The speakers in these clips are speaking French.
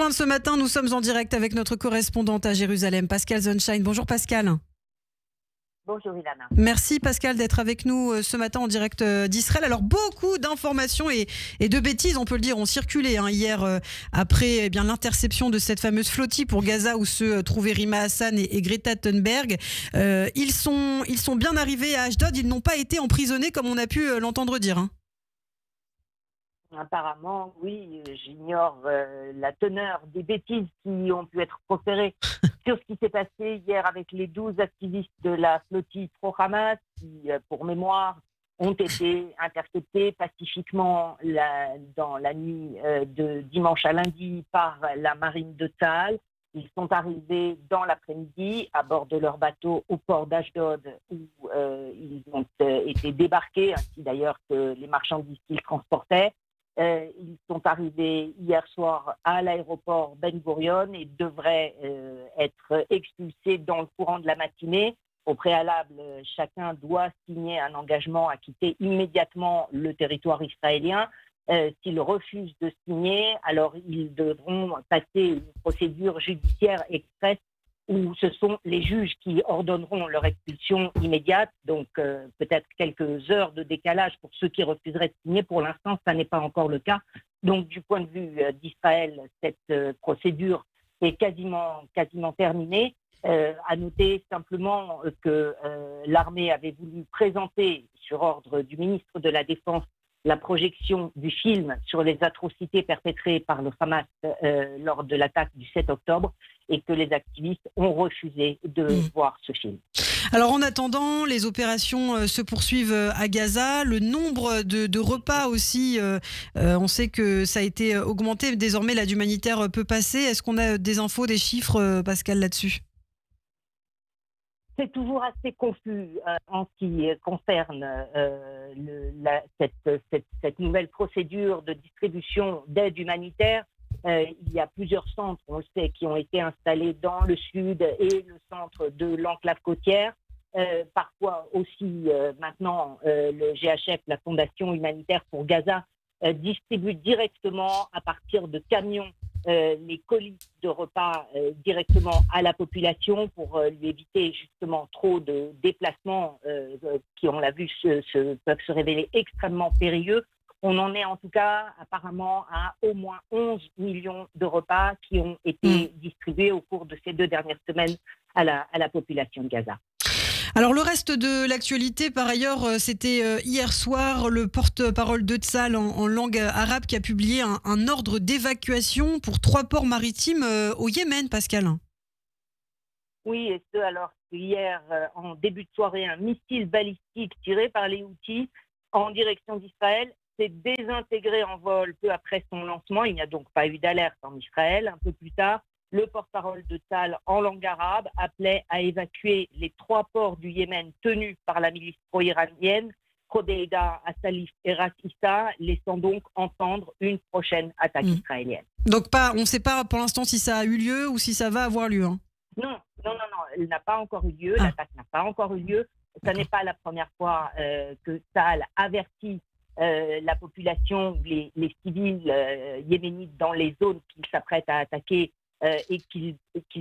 rejoindre ce matin, nous sommes en direct avec notre correspondante à Jérusalem, Pascal Zonshine. Bonjour Pascal. Bonjour Ilana. Merci Pascal d'être avec nous ce matin en direct d'Israël. Alors beaucoup d'informations et de bêtises, on peut le dire, ont circulé hier après l'interception de cette fameuse flottille pour Gaza où se trouvaient Rima Hassan et Greta Thunberg. Ils sont bien arrivés à Ashdod, ils n'ont pas été emprisonnés comme on a pu l'entendre dire. Apparemment, oui, j'ignore la teneur des bêtises qui ont pu être proférées sur ce qui s'est passé hier avec les 12 activistes de la flottille pro-Hamas qui, pour mémoire, ont été interceptés pacifiquement dans la nuit de dimanche à lundi par la marine de Tsahal. Ils sont arrivés dans l'après-midi à bord de leur bateau au port d'Ashdod où ils ont été débarqués, ainsi d'ailleurs que les marchandises qu'ils transportaient. Ils sont arrivés hier soir à l'aéroport Ben Gurion et devraient être expulsés dans le courant de la matinée. Au préalable, chacun doit signer un engagement à quitter immédiatement le territoire israélien. S'ils refusent de signer, alors ils devront passer une procédure judiciaire express où ce sont les juges qui ordonneront leur expulsion immédiate. Donc peut-être quelques heures de décalage pour ceux qui refuseraient de signer. Pour l'instant, ça n'est pas encore le cas. Donc du point de vue d'Israël, cette procédure est quasiment terminée. À noter simplement que l'armée avait voulu présenter, sur ordre du ministre de la Défense, la projection du film sur les atrocités perpétrées par le Hamas lors de l'attaque du 7 octobre et que les activistes ont refusé de voir ce film. Alors en attendant, les opérations se poursuivent à Gaza. Le nombre de repas aussi, on sait que ça a été augmenté. Désormais, l'aide humanitaire peut passer. Est-ce qu'on a des infos, des chiffres, Pascal, là-dessus ? C'est toujours assez confus en ce qui concerne cette nouvelle procédure de distribution d'aide humanitaire. Il y a plusieurs centres, on le sait, qui ont été installés dans le sud et le centre de l'enclave côtière. Parfois aussi, maintenant, le GHF, la Fondation humanitaire pour Gaza, distribue directement à partir de camions les colis de repas directement à la population pour lui éviter justement trop de déplacements qui, on l'a vu, peuvent se révéler extrêmement périlleux. On en est en tout cas apparemment à au moins 11 millions de repas qui ont été distribués au cours de ces 2 dernières semaines à la population de Gaza. Alors le reste de l'actualité, par ailleurs, c'était hier soir le porte-parole de Tsahal en langue arabe qui a publié un ordre d'évacuation pour 3 ports maritimes au Yémen, Pascal. Oui, et ce alors qu'hier, en début de soirée, un missile balistique tiré par les Houthis en direction d'Israël s'est désintégré en vol peu après son lancement. Il n'y a donc pas eu d'alerte en Israël. Un peu plus tard, le porte-parole de Tsahal en langue arabe appelait à évacuer les 3 ports du Yémen tenus par la milice pro-iranienne, Hodeida, Assalif et Ras Issa, laissant donc entendre une prochaine attaque israélienne. Donc on ne sait pas pour l'instant si ça a eu lieu ou si ça va avoir lieu. Hein. Non, elle n'a pas encore eu lieu, l'attaque n'a pas encore eu lieu. Ce n'est pas la première fois que Tsahal avertit la population, les civils yéménites dans les zones qu'il s'apprête à attaquer et qu'il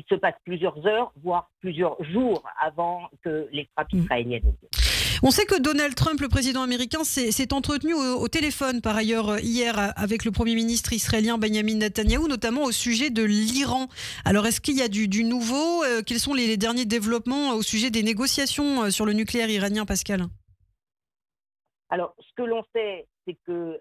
se passe plusieurs heures, voire plusieurs jours avant que les frappes israéliennes aient lieu. On sait que Donald Trump, le président américain, s'est entretenu au téléphone par ailleurs hier avec le Premier ministre israélien Benjamin Netanyahou, notamment au sujet de l'Iran. Alors est-ce qu'il y a du nouveau ? Quels sont les derniers développements au sujet des négociations sur le nucléaire iranien, Pascal ? Alors, ce que l'on sait, c'est que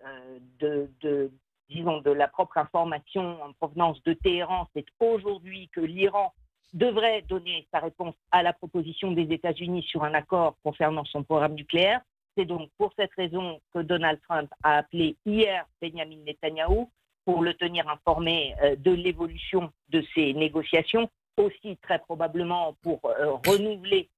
de la propre information en provenance de Téhéran, c'est aujourd'hui que l'Iran devrait donner sa réponse à la proposition des États-Unis sur un accord concernant son programme nucléaire. C'est donc pour cette raison que Donald Trump a appelé hier Benjamin Netanyahou pour le tenir informé de l'évolution de ces négociations, aussi très probablement pour renouveler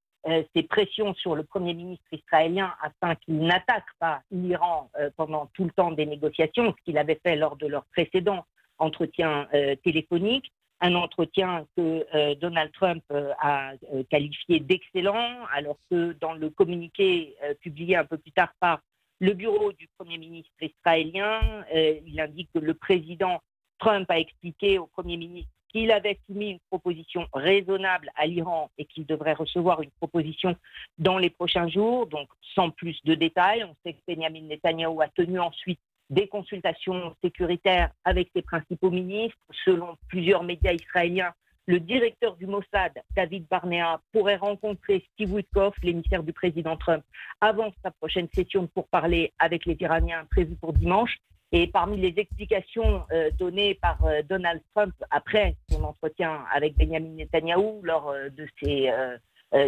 ses pressions sur le Premier ministre israélien afin qu'il n'attaque pas l'Iran pendant tout le temps des négociations, ce qu'il avait fait lors de leur précédent entretien téléphonique, un entretien que Donald Trump a qualifié d'excellent, alors que dans le communiqué publié un peu plus tard par le bureau du Premier ministre israélien, il indique que le président Trump a expliqué au Premier ministre qu'il avait soumis une proposition raisonnable à l'Iran et qu'il devrait recevoir une proposition dans les prochains jours, donc sans plus de détails. On sait que Benjamin Netanyahou a tenu ensuite des consultations sécuritaires avec ses principaux ministres. Selon plusieurs médias israéliens, le directeur du Mossad, David Barnea, pourrait rencontrer Steve Witkoff, l'émissaire du président Trump, avant sa prochaine session pour parler avec les Iraniens prévue pour dimanche. Et parmi les explications données par Donald Trump après son entretien avec Benjamin Netanyahou, lors de ses,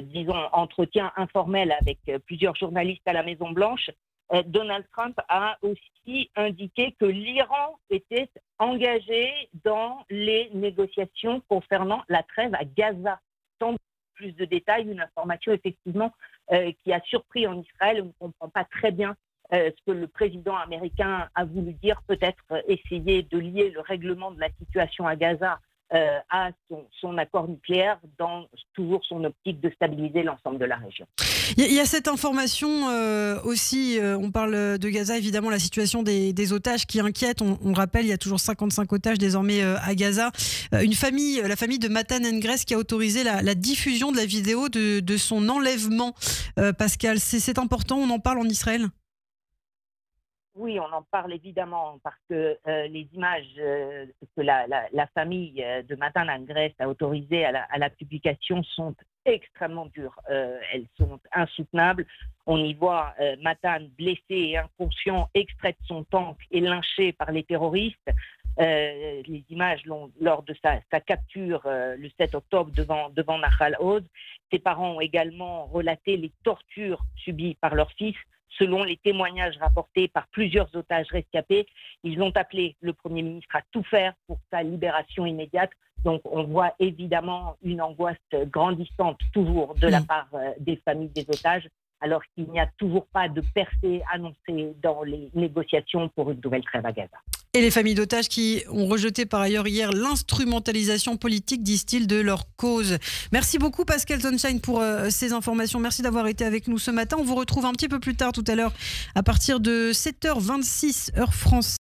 disons, entretiens informels avec plusieurs journalistes à la Maison-Blanche, Donald Trump a aussi indiqué que l'Iran était engagé dans les négociations concernant la trêve à Gaza. Sans plus de détails, une information effectivement qui a surpris en Israël. On ne comprend pas très bien ce que le président américain a voulu dire, peut-être essayer de lier le règlement de la situation à Gaza à son accord nucléaire, dans toujours son optique de stabiliser l'ensemble de la région. Il y a cette information aussi, on parle de Gaza, évidemment, la situation des otages qui inquiète. On rappelle, il y a toujours 55 otages désormais à Gaza. La famille de Matan Engres qui a autorisé la diffusion de la vidéo de son enlèvement. Pascal, c'est important, on en parle en Israël ? Oui, on en parle évidemment parce que les images que la famille de Matan Engres a autorisées à la publication sont extrêmement dures. Elles sont insoutenables. On y voit Matan blessé et inconscient, extrait de son tank et lynché par les terroristes. Les images lors de sa capture le 7 octobre devant Nahal Oz. Ses parents ont également relaté les tortures subies par leur fils. Selon les témoignages rapportés par plusieurs otages rescapés, ils ont appelé le Premier ministre à tout faire pour sa libération immédiate. Donc on voit évidemment une angoisse grandissante toujours de la part des familles des otages, alors qu'il n'y a toujours pas de percée annoncée dans les négociations pour une nouvelle trêve à Gaza. Et les familles d'otages qui ont rejeté par ailleurs hier l'instrumentalisation politique, disent-ils, de leur cause. Merci beaucoup Pascal Sunshine pour ces informations. Merci d'avoir été avec nous ce matin. On vous retrouve un petit peu plus tard tout à l'heure à partir de 7h26 heure France.